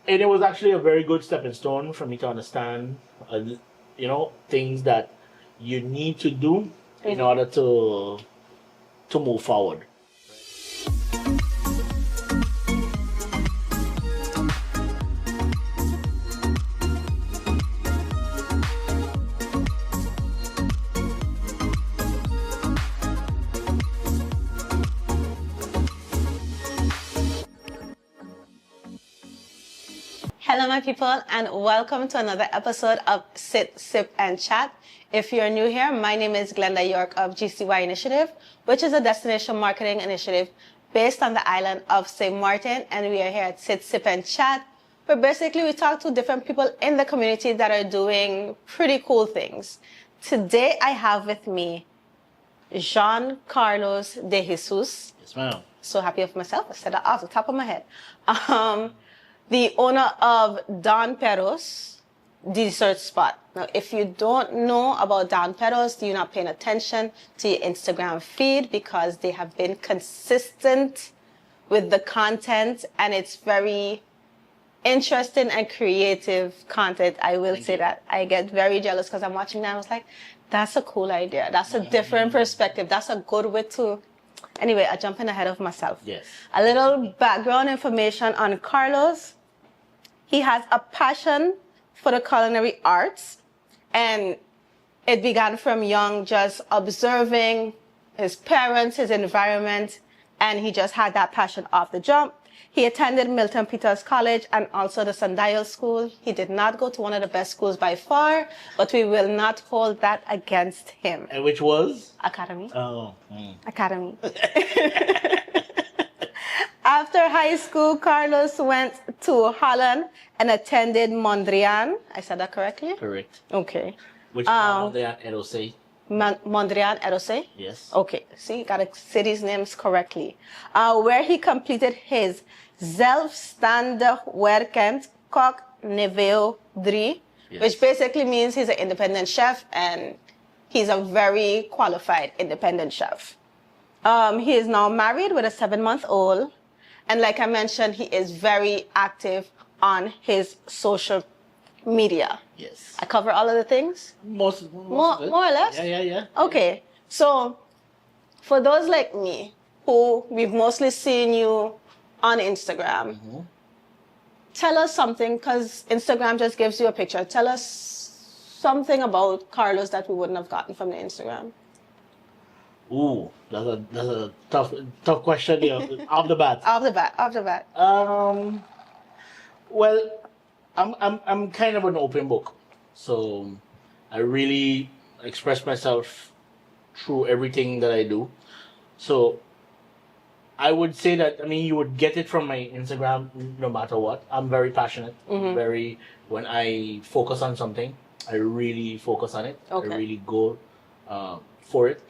And it was actually a very good stepping stone for me to understand, things that you need to do in order to move forward. Hello, my people, and welcome to another episode of Sit, Sip, and Chat. If you're new here, my name is Glenda York of GCY Initiative, which is a destination marketing initiative based on the island of St. Martin, and we are here at Sit, Sip, and Chat, where basically we talk to different people in the community that are doing pretty cool things. Today, I have with me Jean Carlos de Jesus. Yes, ma'am. So happy of myself. I said that off the top of my head. The owner of Don Perros Dessert Spot. Now, if you don't know about Don Perros, you're not paying attention to your Instagram feed because they have been consistent with the content and it's very interesting and creative content. I will say that. I get very jealous because I'm watching that and I was like, that's a cool idea. That's a different perspective. That's a good way to... Anyway, I'm jumping ahead of myself. Yes. A little background information on Carlos. He has a passion for the culinary arts, and it began from young, just observing his parents, his environment, and he just had that passion off the jump. He attended Milton Peters College and also the Sundial School. He did not go to one of the best schools by far, but we will not hold that against him. And which was? Academy. Oh. Academy. After high school, Carlos went to Holland and attended Mondrian. I said that correctly? Correct. Okay. Which one they at LOC? Mondrian, ROC? Yes. Okay. See, got to say these names correctly. Where he completed his Zelfstandig Werkend Kok Niveau 3, Yes. which basically means he's an independent chef and he's a very qualified independent chef. He is now married with a 7-month-old. And like I mentioned, he is very active on his social media. Yes. I cover all of the things? Most of it. More or less? Yeah. Okay. So, for those like me, who we've mostly seen you on Instagram, tell us something, because Instagram just gives you a picture. Tell us something about Carlos that we wouldn't have gotten from the Instagram. Ooh, that's a tough question here, off the bat. Off the bat. Well, I'm kind of an open book, so I really express myself through everything that I do. So I would say that, you would get it from my Instagram no matter what. I'm very passionate. When I focus on something, I really focus on it. Okay. I really go for it.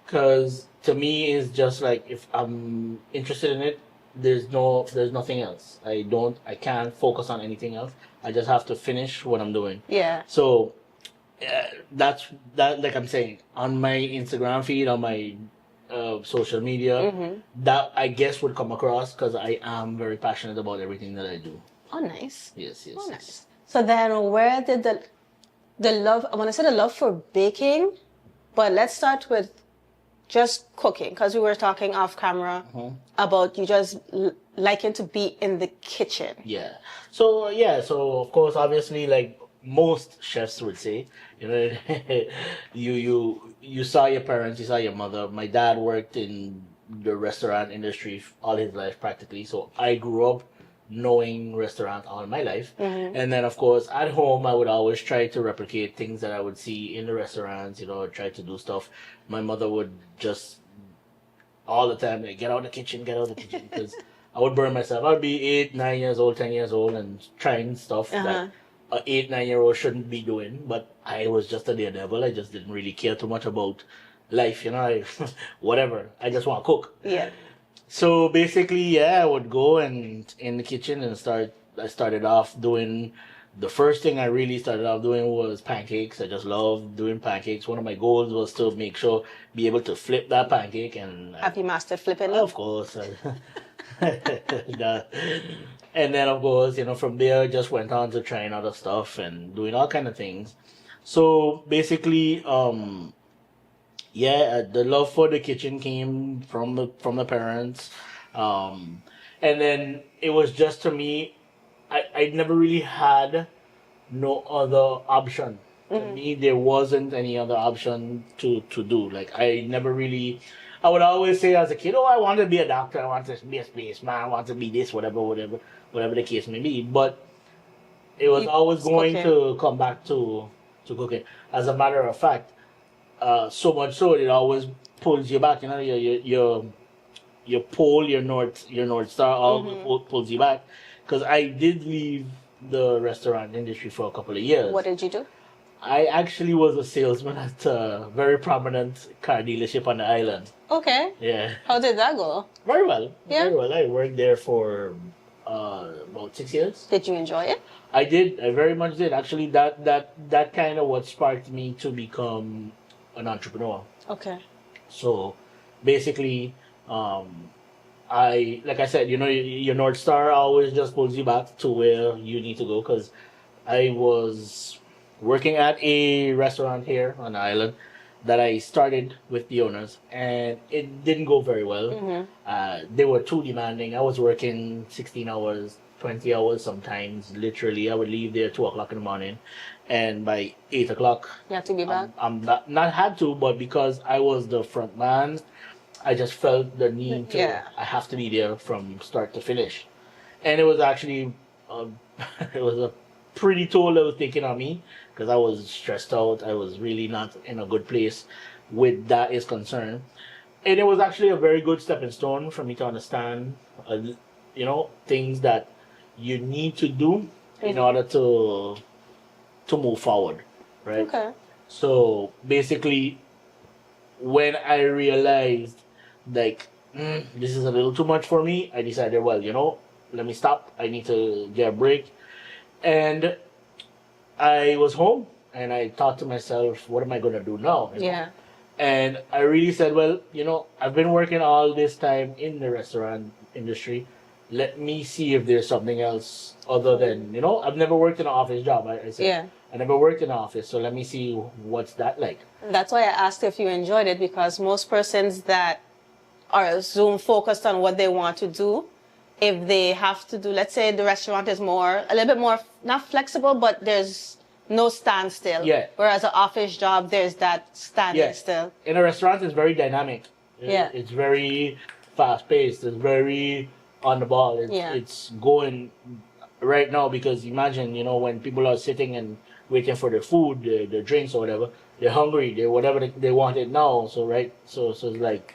Because to me, it's just like, if I'm interested in it, there's nothing else. I can't focus on anything else. I just have to finish what I'm doing. Yeah. So that, like I'm saying, on my Instagram feed, on my social media, that I guess would come across because I am very passionate about everything that I do. Oh, nice. Yes. Oh, nice. So then where did the love, I want to say the love for baking, but let's start with just cooking, because we were talking off camera about you just liking to be in the kitchen. Yeah. So of course, obviously, like most chefs would say, you saw your parents, you saw your mother. My dad worked in the restaurant industry all his life practically, so I grew up knowing restaurant all my life. And then of course at home I would always try to replicate things that I would see in the restaurants, try to do stuff. My mother would just all the time like, get out of the kitchen because I would burn myself. I would be 8, 9 years old, 10 years old and trying stuff that an 8, 9-year-old shouldn't be doing, but I was just a daredevil. I just didn't really care too much about life, whatever. I just want to cook. Yeah. So basically, I would go and in the kitchen and I started off doing, the first thing I really started off doing was pancakes. I just loved doing pancakes. One of my goals was to be able to flip that pancake. And have you mastered flipping? Of course. And then, of course, from there, just went on to trying other stuff and doing all kind of things. So basically, yeah, the love for the kitchen came from the parents, um, and then it was just to me. I never really had no other option. To me, there wasn't any other option to do. Like I never really. I would always say as a kid, "Oh, I want to be a doctor. I want to be a spaceman. I want to be this, whatever the case may be." But it was always going cooking. to come back to cooking. As a matter of fact, so much so it always pulls you back. Your pole, your north star, all pulls you back. Because I did leave the restaurant industry for a couple of years. What did you do? I actually was a salesman at a very prominent car dealership on the island. Okay. Yeah. How did that go? Very well. Yeah. Very well. I worked there for about 6 years. Did you enjoy it? I did. I very much did. Actually, that kind of what sparked me to become an entrepreneur. Okay. So, basically, like I said, your North Star always just pulls you back to where you need to go. Because I was working at a restaurant here on the island that I started with the owners, and it didn't go very well. They were too demanding. I was working 16 hours, 20 hours sometimes. Literally, I would leave there 2 o'clock in the morning, and by 8 o'clock, You have to be back? I'm not had to, but because I was the front man, I just felt the need to. Yeah. I have to be there from start to finish, and it was actually, it was a pretty toll that was taken on me because I was stressed out. I was really not in a good place with that is concerned, and it was actually a very good stepping stone for me to understand, things that you need to do in order to move forward, right? Okay. So basically, when I realized like this is a little too much for me, I decided, well, let me stop. I need to get a break, and I was home and I thought to myself, what am I gonna do now? Yeah. And I really said, well, I've been working all this time in the restaurant industry. Let me see if there's something else other than, I've never worked in an office job. I said, Yeah. I never worked in an office, so let me see what's that like. That's why I asked if you enjoyed it, because most persons that are Zoom focused on what they want to do, if they have to do, let's say the restaurant is a little bit more, not flexible, but there's no standstill. Yeah. Whereas an office job, there's that standing Yeah. still. In a restaurant, it's very dynamic. Yeah. It's very fast paced. It's very on the ball. It's going right now because imagine, when people are sitting and waiting for their food, their drinks or whatever, they're hungry, they want it now. So, right? So it's like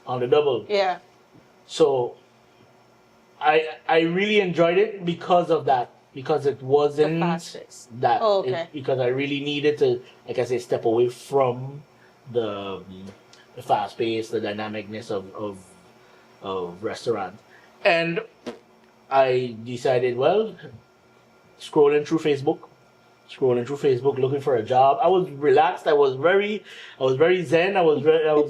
on the double. Yeah. So I really enjoyed it because of that. Because it wasn't The fast pace. that. Oh, okay. Because I really needed to, like I say, step away from the fast pace, the dynamicness of restaurant. And I decided, well, scrolling through Facebook, looking for a job. I was relaxed. I was very zen. I was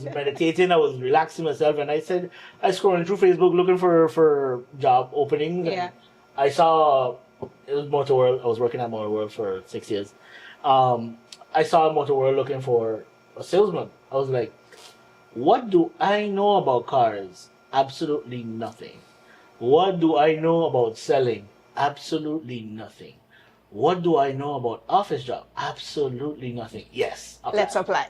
meditating. I was relaxing myself, and I scrolling through Facebook looking for job openings. Yeah. And I saw it was Motor World. I was working at Motor World for 6 years. I saw Motor World looking for a salesman. I was like, what do I know about cars? Absolutely nothing. What do I know about selling? Absolutely nothing. What do I know about office job? Absolutely nothing. Yes. Apply. Let's apply.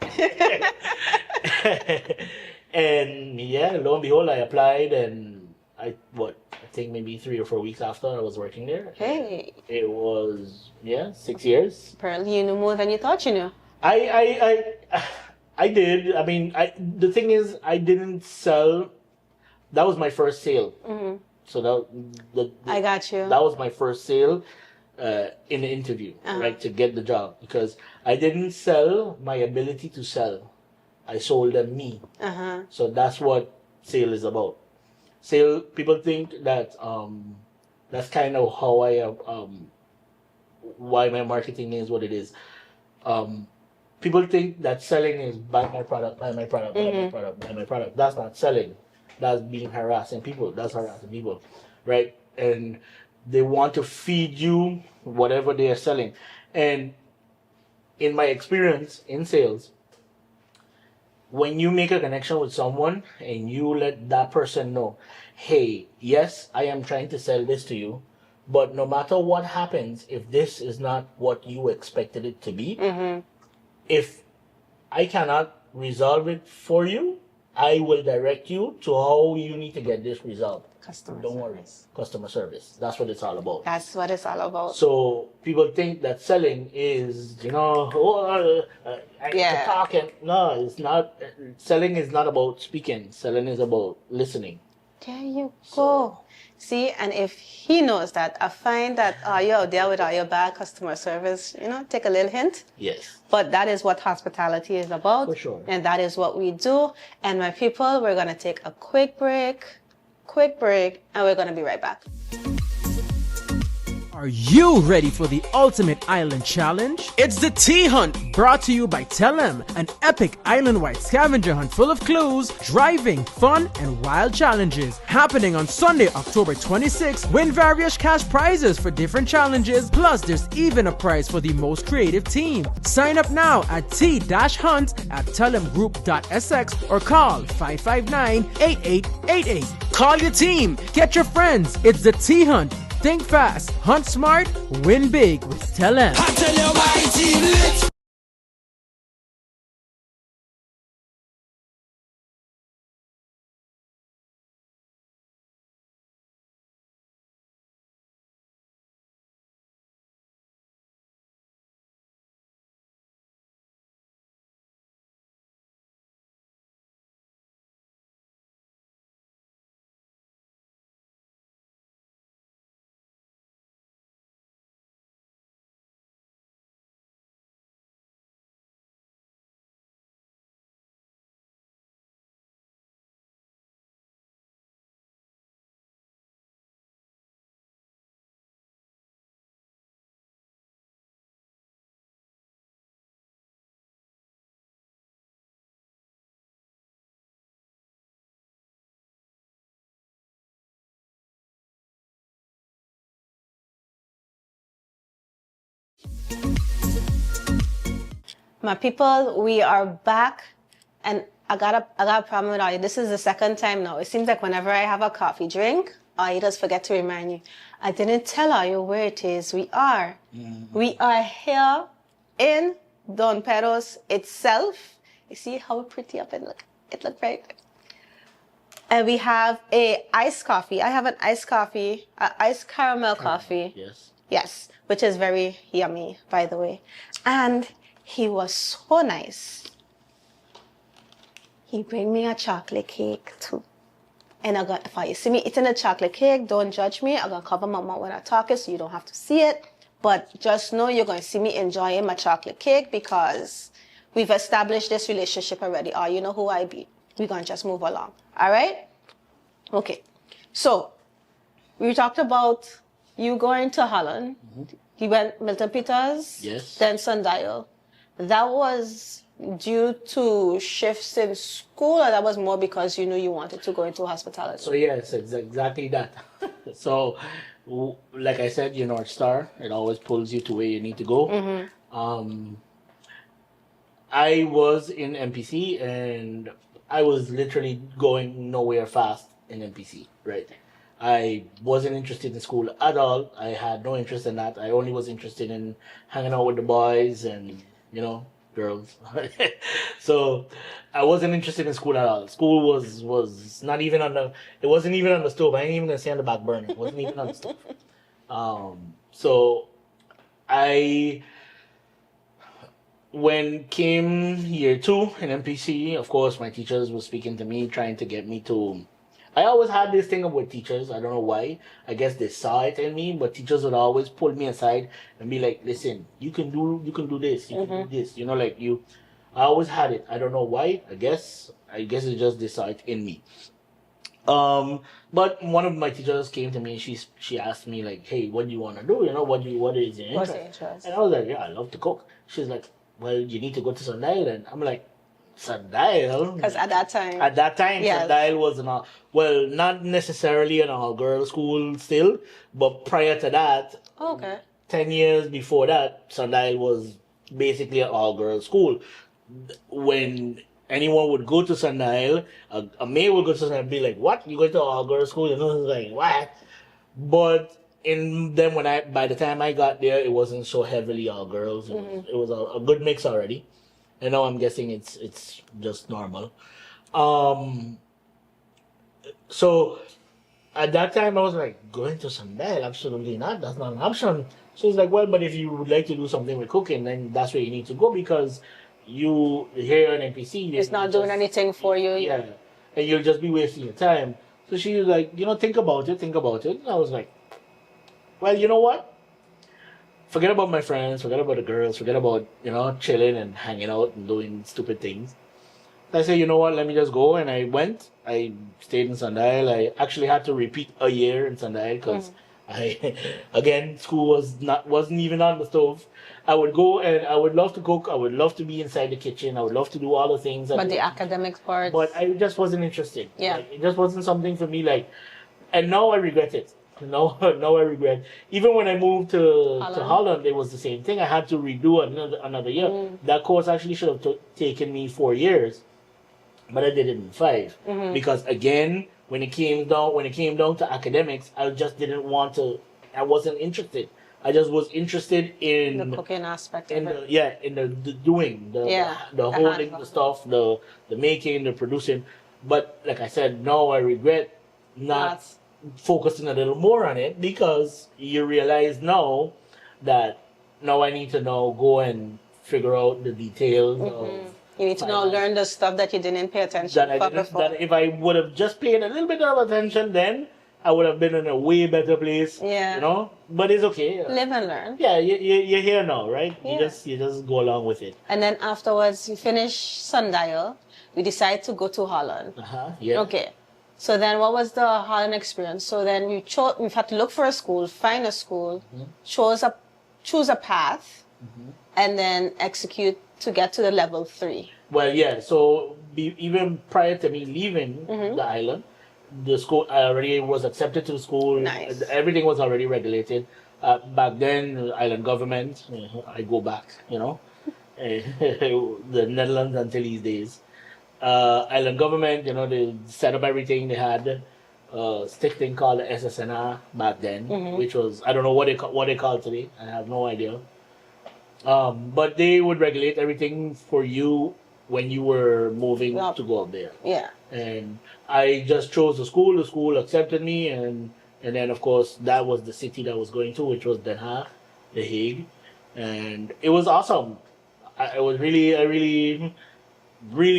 And yeah, lo and behold, I applied, and I think maybe 3 or 4 weeks after I was working there. Hey. It was 6 years. Apparently you knew more than you thought you knew. I did. I mean, the thing is, I didn't sell. That was my first sale. Mm-hmm. So I got you. That was my first sale in the interview, right, to get the job, because I didn't sell my ability to sell. I sold them me. So that's what sale is about. Sale, people think that that's kind of how why my marketing is what it is. People think that selling is buy my product, buy my product, buy my product, buy my product. That's not selling. That's being harassing people. That's harassing people, right? And They want to feed you whatever they are selling. And in my experience in sales, when you make a connection with someone and you let that person know, hey, yes, I am trying to sell this to you, but no matter what happens, if this is not what you expected it to be, if I cannot resolve it for you, I will direct you to how you need to get this resolved. Don't worry. Customer service. That's what it's all about. That's what it's all about. So people think that selling is, talking. No, it's not. Selling is not about speaking. Selling is about listening. There you go. See, and if he knows that, I find that you're out there with all your bad customer service, take a little hint. Yes. But that is what hospitality is about. For sure. And that is what we do. And my people, we're going to take a quick break, and we're going to be right back. Are you ready for the ultimate island challenge? It's the Tea Hunt, brought to you by Telem, an epic island-wide scavenger hunt full of clues, driving, fun, and wild challenges. Happening on Sunday, October 26th. Win various cash prizes for different challenges, plus there's even a prize for the most creative team. Sign up now at t-hunt@telemgroup.sx or call 559-8888. Call your team, get your friends. It's the Tea Hunt. Think fast, hunt smart, win big with Telem. I tell you why it's lit. My people, we are back, and I got a problem with you. This is the second time now. It seems like whenever I have a coffee drink, I just forget to remind you. I didn't tell you where it is. We are. We are here in Don Pedro's itself. You see how pretty up it look? It look right. And we have a iced coffee. I have an iced coffee, iced caramel coffee. Yes. Yes, which is very yummy, by the way. And he was so nice. He bring me a chocolate cake too. And if you see me eating a chocolate cake, don't judge me. I'm going to cover my mouth when I talk it so you don't have to see it. But just know you're going to see me enjoying my chocolate cake because we've established this relationship already. Oh, you know who I be. We're going to just move along. All right? Okay. So, we talked about you going to Holland. You went Milton Peters. Yes. Then Sundial. That was due to shifts in school, or that was more because you knew you wanted to go into hospitality? So yes, it's exactly that. So, like I said, your North Star, it always pulls you to where you need to go. I was in MPC and I was literally going nowhere fast in MPC, right? I wasn't interested in school at all. I had no interest in that. I only was interested in hanging out with the boys and, girls. So I wasn't interested in school at all. School was not even it wasn't even on the stove. I ain't even gonna say on the back burner. It wasn't even on the stove. So when came year 2 in MPC, of course, my teachers were speaking to me, trying to get me to... I always had this thing with teachers. I don't know why. I guess they saw it in me, but teachers would always pull me aside and be like, listen, you can do this, you can do this. I always had it. I don't know why. I guess it's just they saw it in me. But one of my teachers came to me and she asked me like, hey, what do you want to do? What is your interest? And I was like, yeah, I love to cook. She's like, well, you need to go to Sunday. And I'm like, Sundial. Because at that time, yes. Sundial was not necessarily an all-girl school still, but prior to that, okay. 10 years before that, Sundial was basically an all-girl school. When anyone would go to Sundial, a male would go to Sundial and be like, "What? You going to an all-girl school?" You know, like, what? But by the time I got there, it wasn't so heavily all girls. It was a good mix already. And now I'm guessing it's just normal. So at that time I was like, going to Sundial? Absolutely not. That's not an option. So it's like, well, but if you would like to do something with cooking, then that's where you need to go, because you here an NPC. It's not doing anything for you. Yeah. And you'll just be wasting your time. So she was like, think about it. And I was like, well, you know what? Forget about my friends, forget about the girls, forget about, chilling and hanging out and doing stupid things. I said, you know what, let me just go. And I went. I stayed in Sundial. I actually had to repeat a year in Sundial because school wasn't even on the stove. I would go and I would love to cook. I would love to be inside the kitchen. I would love to do all the things. But the academics part. But I just wasn't interested. Yeah. Like, it just wasn't something for me. And now I regret it. Now I regret. Even when I moved to Holland, it was the same thing. I had to redo another year. That course actually should have taken me 4 years, but I did it in 5 because again, when it came down to academics, I just didn't want to. I wasn't interested. I just was interested in the cooking aspect. In the doing, the holding the stuff, the making, the producing. But like I said, now I regret not focusing a little more on it, because you realize now that I need to go and figure out the details of. You need to now learn the stuff that you didn't pay attention to before. That if I would have just paid a little bit of attention then, I would have been in a way better place. Yeah. But it's okay. Live and learn. Yeah, you're here now, right? Yeah. You just go along with it. And then afterwards, you finish Sundial. You decide to go to Holland. Yeah. Okay. So then what was the Holland experience? So then we had to look for a school, find a school, choose a path, and then execute to get to the level 3. Well, yeah. So even prior to me leaving the island, the school I already was accepted to the school. Nice. Everything was already regulated. Back then, the island government, I go back, the Netherlands until these days. Island government, they set up everything. They had a stick thing called the SSNR back then, which was, I don't know what they call it today. I have no idea. But they would regulate everything for you when you were moving to go up there. Yeah. And I just chose the school. The school accepted me, and then of course that was the city that I was going to, which was Den Haag, The Hague, and it was awesome. I really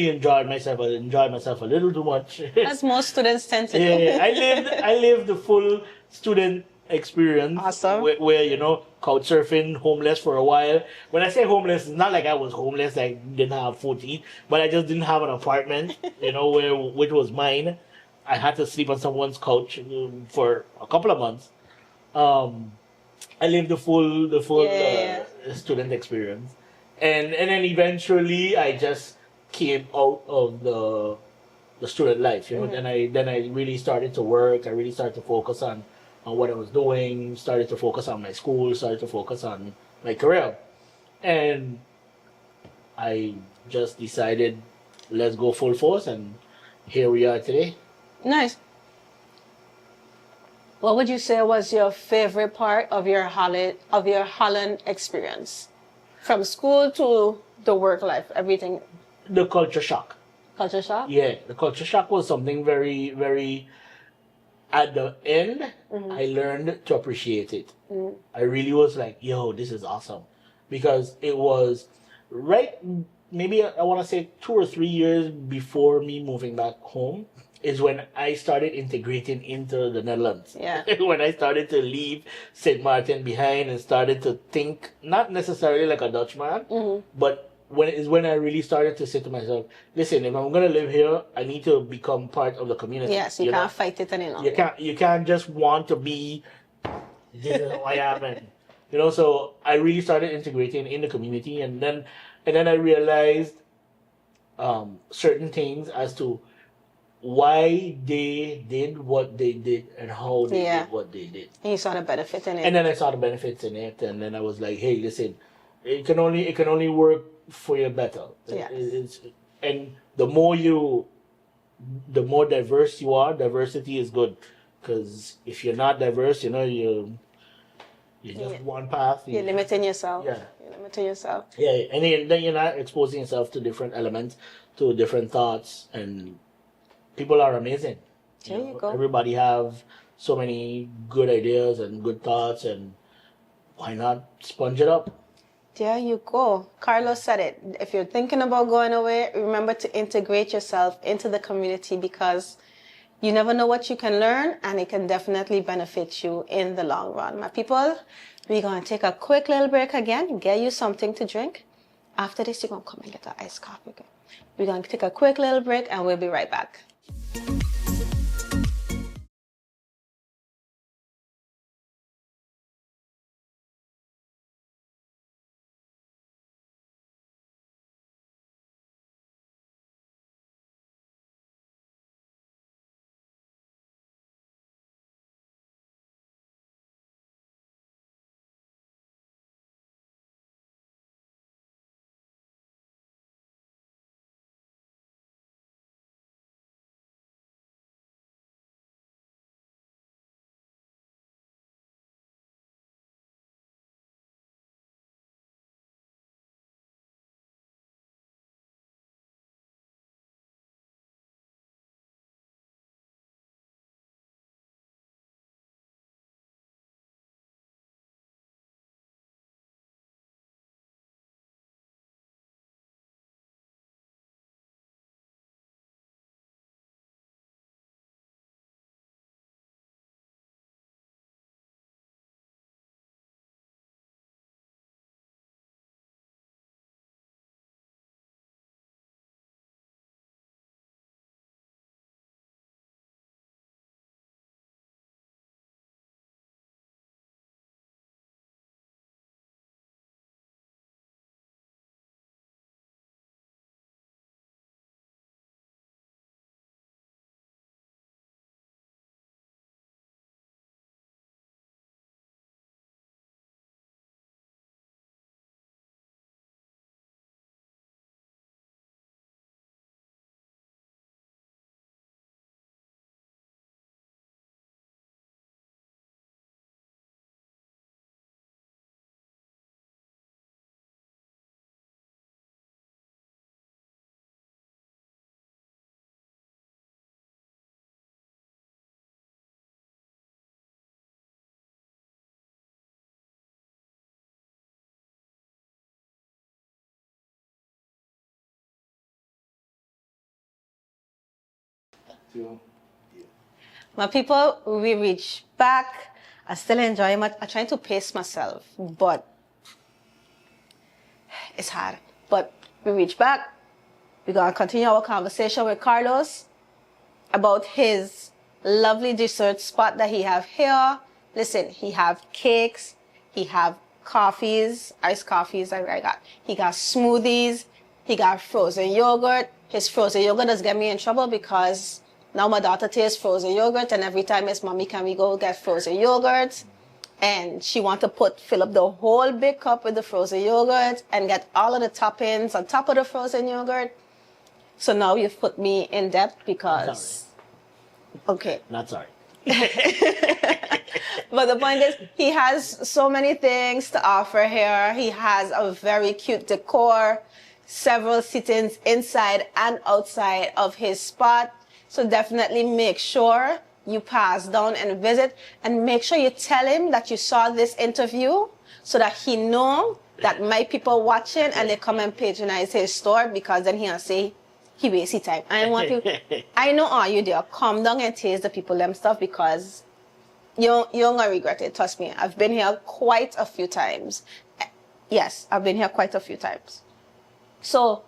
enjoyed myself. I enjoyed myself a little too much. As most students tend to do. Yeah, I lived the full student experience. Awesome. Where couch surfing, homeless for a while. When I say homeless, it's not like I was homeless. I didn't have food to eat, but I just didn't have an apartment. Which was mine. I had to sleep on someone's couch for a couple of months. I lived the full student experience, and then eventually I just came out of the student life. Then I really started to work. I really started to focus on what I was doing, started to focus on my school, started to focus on my career. And I just decided, let's go full force, and here we are today. Nice. What would you say was your favorite part of your Holland experience? From school to the work life, everything. The culture shock. Culture shock? Yeah, the culture shock was something very, very. At the end, I learned to appreciate it. I really was like, yo, this is awesome. Because it was maybe I want to say 2 or 3 years before me moving back home is when I started integrating into the Netherlands. Yeah. When I started to leave St. Martin behind and started to think, not necessarily like a Dutchman, but when I really started to say to myself, listen, if I'm gonna live here, I need to become part of the community. Yes, you can't fight it any longer. You can't just want to be this is who I am, and so I really started integrating in the community, and then I realized certain things as to why they did what they did and how they Yeah. did what they did. And you saw the benefit in it. And then I saw the benefits in it, and then I was like, "Hey, listen, it can only work for your better." Yes. And the more diverse you are, diversity is good, because if you're not diverse, you're just Yeah. one path. You're limiting yourself. Yeah. You're limiting yourself. Yeah, and then you're not exposing yourself to different elements, to different thoughts, and people are amazing. There you go. Everybody have so many good ideas and good thoughts, and why not sponge it up? There you go. Carlos said it. If you're thinking about going away, remember to integrate yourself into the community, because you never know what you can learn, and it can definitely benefit you in the long run. My people, we're going to take a quick little break again, get you something to drink. After this, you're going to come and get an iced coffee. We're going to take a quick little break, and we'll be right back. My people, we reach back. I still enjoy it. I'm trying to pace myself, but it's hard. But we reach back. We're going to continue our conversation with Carlos about his lovely dessert spot that he have here. Listen, he have cakes, he have coffees, iced coffees. He got smoothies, he got frozen yogurt. His frozen yogurt does get me in trouble because now my daughter tastes frozen yogurt, and every time it's, "Mommy, can we go get frozen yogurt?" And she want to fill up the whole big cup with the frozen yogurt and get all of the toppings on top of the frozen yogurt. So now you've put me in debt because... Okay. Not sorry. But the point is, he has so many things to offer here. He has a very cute decor, several sittings inside and outside of his spot. So definitely make sure you pass down and visit, and make sure you tell him that you saw this interview so that he know that my people watching and they come and patronize his store, because then he'll say he wastes his time. I want you. I know all you there. Come down and taste the people them stuff, because you're gonna regret it. Trust me. I've been here quite a few times. Yes, I've been here quite a few times. So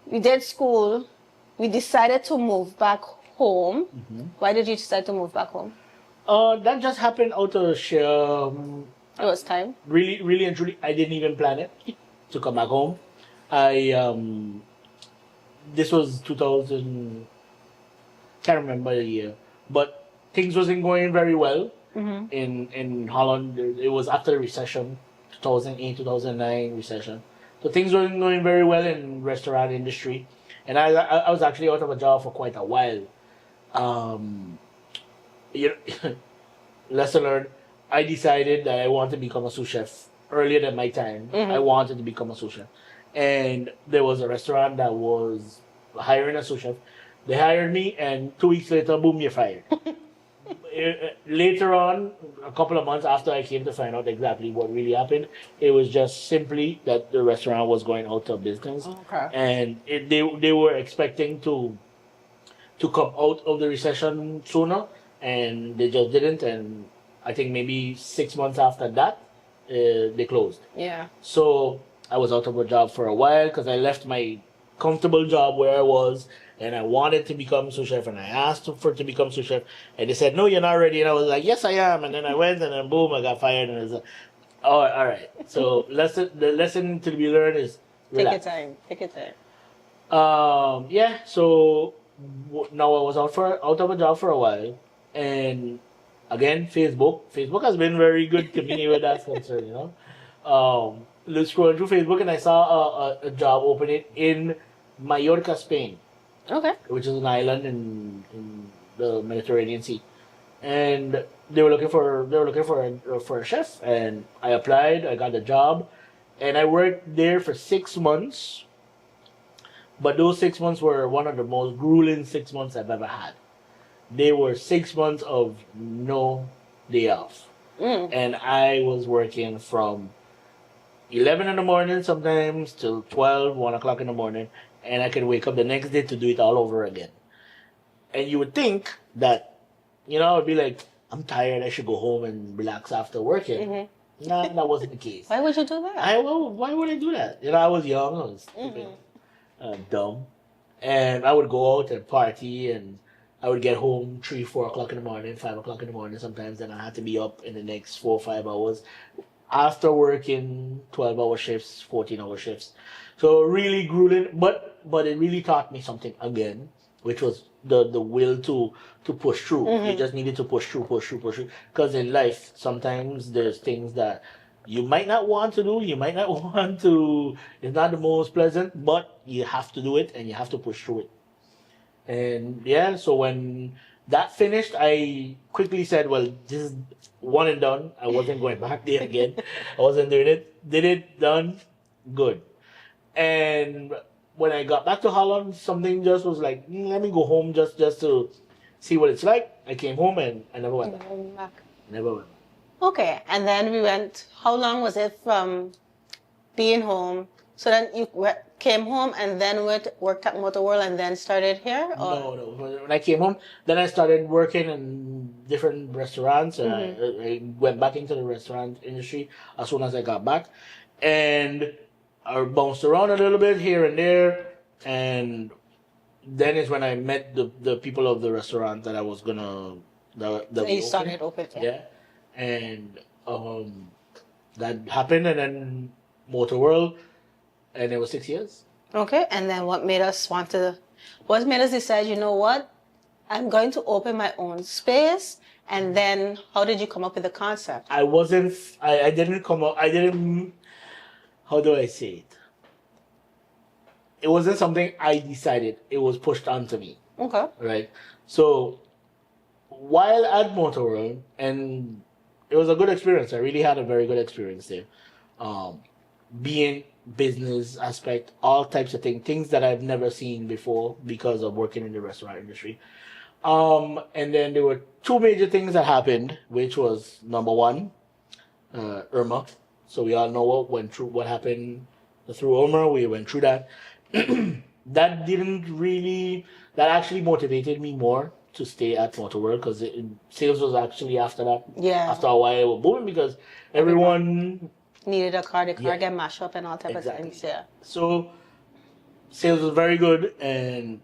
we did school. We decided to move back home. Mm-hmm. Why did you decide to move back home? That just happened out of sheer. It was time. Really, really and truly, I didn't even plan it to come back home. this was 2000. Can't remember the year, but things wasn't going very well in Holland. It was after the recession, 2008, 2009 recession. So things weren't going very well in restaurant industry, and I was actually out of a job for quite a while. Um, you know, lesson learned. I decided that I wanted to become a sous chef earlier than my time. I wanted to become a sous chef, and there was a restaurant that was hiring a sous chef. They hired me, and 2 weeks later, boom, you're fired. Later on, a couple of months after I came to find out exactly what really happened, it was just simply that the restaurant was going out of business, Okay. and they were expecting to come out of the recession sooner, and they just didn't. And I think maybe 6 months after that, they closed. Yeah. So I was out of a job for a while because I left my comfortable job where I was, and I wanted to become sous chef, and I asked to become sous chef, and they said, "No, you're not ready." And I was like, "Yes, I am." And then I went, and then boom, I got fired. And I was like, "Oh, all right." So the lesson to be learned is relax. Take your time. Yeah. So now I was out of a job for a while, and again, Facebook has been very good to me with that concern. Let's scroll through Facebook, and I saw a job opening in Mallorca, Spain, Okay. which is an island in the Mediterranean Sea, and they were looking for a chef, and I applied. I got the job, and I worked there for 6 months. But those 6 months were one of the most grueling 6 months I've ever had. They were 6 months of no day off, and I was working from 11 in the morning sometimes till 12, 1 o'clock in the morning, and I could wake up the next day to do it all over again. And you would think that, I would be like, I'm tired, I should go home and relax after working. Nah, that wasn't the case. Why would you do that? Why would I do that? I was young, I was stupid, dumb, and I would go out and party, and I would get home 3, 4 o'clock in the morning, 5 o'clock in the morning sometimes, and I had to be up in the next 4 or 5 hours after working 12-hour shifts, 14-hour shifts. So really grueling, but it really taught me something again, which was the will to push through. You just needed to push through. Because in life, sometimes there's things that you might not want to do, you might not want to, it's not the most pleasant, but you have to do it, and you have to push through it. And yeah, so when that finished, I quickly said, well, this is one and done. I wasn't going back there again. I wasn't doing it. Did it, done, good. And when I got back to Holland, something just was like, let me go home just to see what it's like. I came home, and I never went back. Never went back. Okay, and then we went. How long was it from being home? So then you came home and then worked at Motor World and then started here? Or? No. When I came home, then I started working in different restaurants. I went back into the restaurant industry as soon as I got back. And I bounced around a little bit here and there. And then is when I met the people of the restaurant that I was going to... So you started open, yeah. And that happened, and then Motor World, and it was 6 years. Okay, and then what made us decide, you know what, I'm going to open my own space, and then how did you come up with the concept? I didn't come up, how do I say it? It wasn't something I decided, it was pushed onto me. Okay. Right? So, while at Motor World, and it was a good experience, I really had a very good experience there. Being business aspect, all types of things that I've never seen before because of working in the restaurant industry. And then there were two major things that happened, which was number one, Irma. So we all know what happened through Irma. We went through that. That actually motivated me more to stay at Motor World, because sales was actually after that. Yeah. After a while, it was booming because everyone needed a car, the car get mashed up and all type of things. Yeah. So sales was very good, and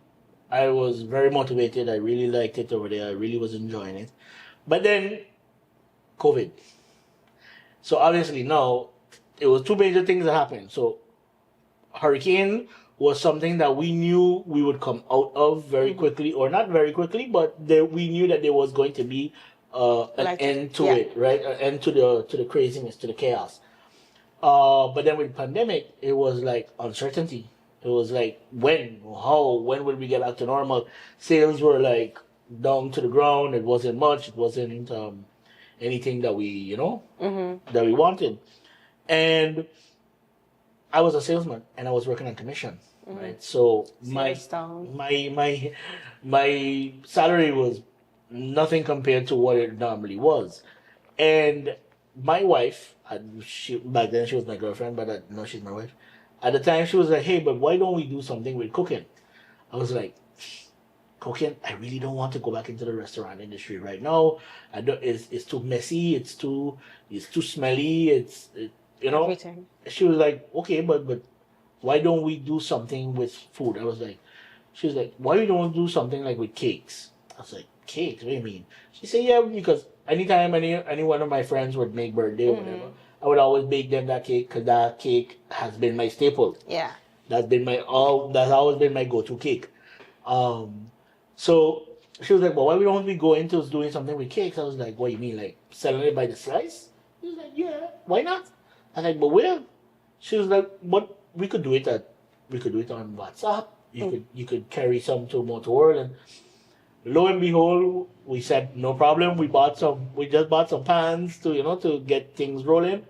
I was very motivated. I really liked it over there. I really was enjoying it. But then COVID. So obviously now it was two major things that happened. So hurricane was something that we knew we would come out of very quickly, or not very quickly, but we knew that there was going to be an Like, end to yeah. it, right? An end to the craziness, to the chaos. But then with pandemic, it was like uncertainty. It was like when will we get back to normal? Sales were like down to the ground. It wasn't much. It wasn't anything that we that we wanted. And I was a salesman and I was working on commission, right? So Sales down. my salary was nothing compared to what it normally was. And my wife, back then she was my girlfriend, but now she's my wife. At the time, she was like, "Hey, but why don't we do something with cooking?" I was like, "Cooking? I really don't want to go back into the restaurant industry right now. I don't. It's too messy. It's too smelly. Everything. She was like, "Okay, but why don't we do something with food?" I was like, she was like, "Why we don't do something like with cakes?" I was like, "Cakes? What do you mean?" She said, "Yeah, because anytime any one of my friends would make birthday or whatever, I would always bake them that cake because that cake has been my staple. Yeah. That's always been my go-to cake." So she was like, "Well, why we don't we go into doing something with cakes?" I was like, "What you mean, like selling it by the slice?" She was like, "Yeah, why not?" I was like, "But where?" She was like, "What we could do it on WhatsApp. You could carry some to Motor World." And lo and behold, we said no problem. We just bought some pans to get things rolling.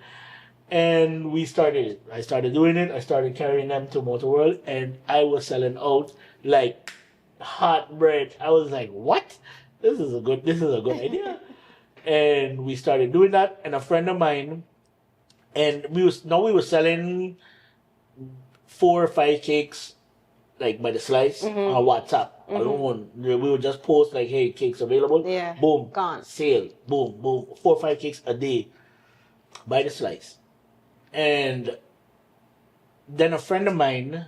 And we started it. I started doing it. I started carrying them to Motor World, and I was selling out like hot bread. I was like, "What? This is a good idea." And we started doing that. And a friend of mine, and we were selling 4 or 5 cakes like by the slice on WhatsApp alone. We would just post like, "Hey, cakes available." Yeah. Boom. Gone. Sale. Boom, boom. 4 or 5 cakes a day by the slice. And then a friend of mine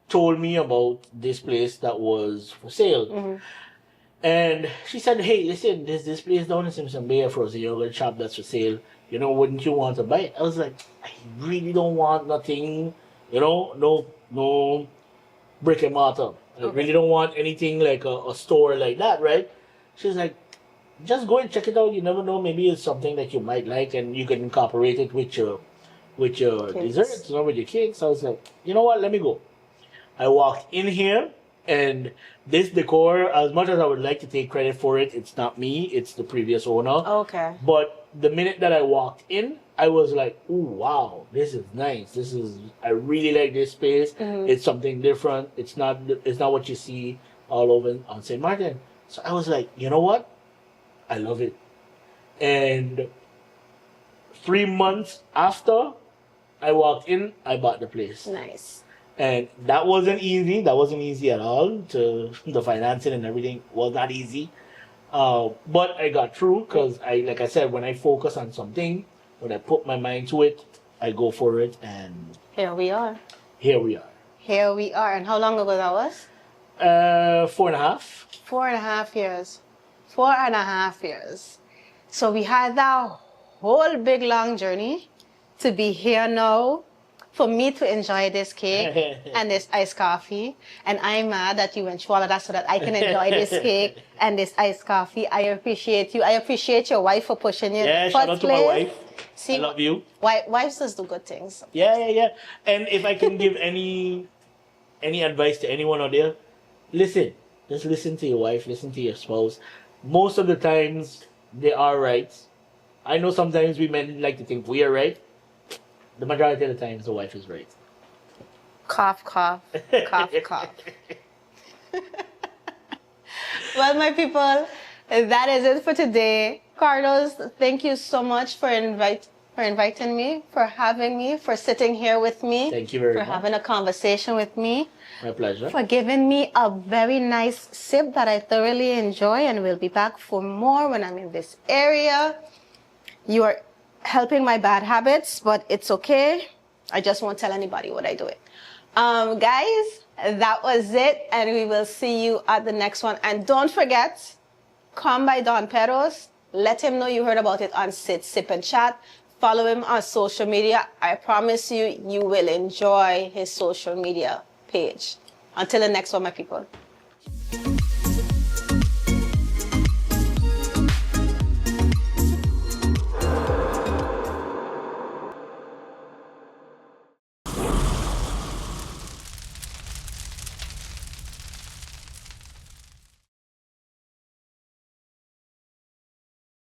told me about this place that was for sale. And she said, "Hey, listen, there's this place down in Simpson Bay, a frozen yogurt shop that's for sale. Wouldn't you want to buy it?" I was like, "I really don't want nothing, no brick and mortar. I really don't want anything like a store like that, right?" She's like, "Just go and check it out. You never know. Maybe it's something that you might like and you can incorporate it with your desserts, with your cakes." I was like, "You know what? Let me go." I walked in here, and this decor, as much as I would like to take credit for it, it's not me. It's the previous owner. Okay. But the minute that I walked in, I was like, "Ooh, wow, this is nice. I really like this space. It's something different. It's not what you see all over on St. Martin." So I was like, "You know what? I love it." And 3 months after I walked in, I bought the place. Nice. And that wasn't easy. That wasn't easy at all. The financing and everything was not easy. But I got through because like I said, when I focus on something, when I put my mind to it, I go for it. And Here we are. here we are. Here we are. And how long ago that was? 4.5. 4.5 years. 4.5 years. So we had that whole big long journey to be here now, for me to enjoy this cake and this iced coffee. And I'm mad that you went through all of that so that I can enjoy this cake and this iced coffee. I appreciate you. I appreciate your wife for pushing you. Yeah, shout out to my wife. See, I love you. Wives just do good things. Yeah. And if I can give any advice to anyone out there, listen. Just listen to your wife, listen to your spouse. Most of the times, they are right. I know sometimes we men like to think we are right. The majority of the times, the wife is right. Cough, cough, cough, cough. Well, my people, that is it for today. Carlos, thank you so much for inviting me, for having me, for sitting here with me. Thank you very much. For having a conversation with me. My pleasure. For giving me a very nice sip that I thoroughly enjoy, and will be back for more when I'm in this area. You are helping my bad habits, but it's okay. I just won't tell anybody what I do it. Guys, that was it, and we will see you at the next one. And don't forget, come by Don Perros. Let him know you heard about it on Sit, Sip, and Chat. Follow him on social media. I promise you, you will enjoy his social media page. Until the next one, my people.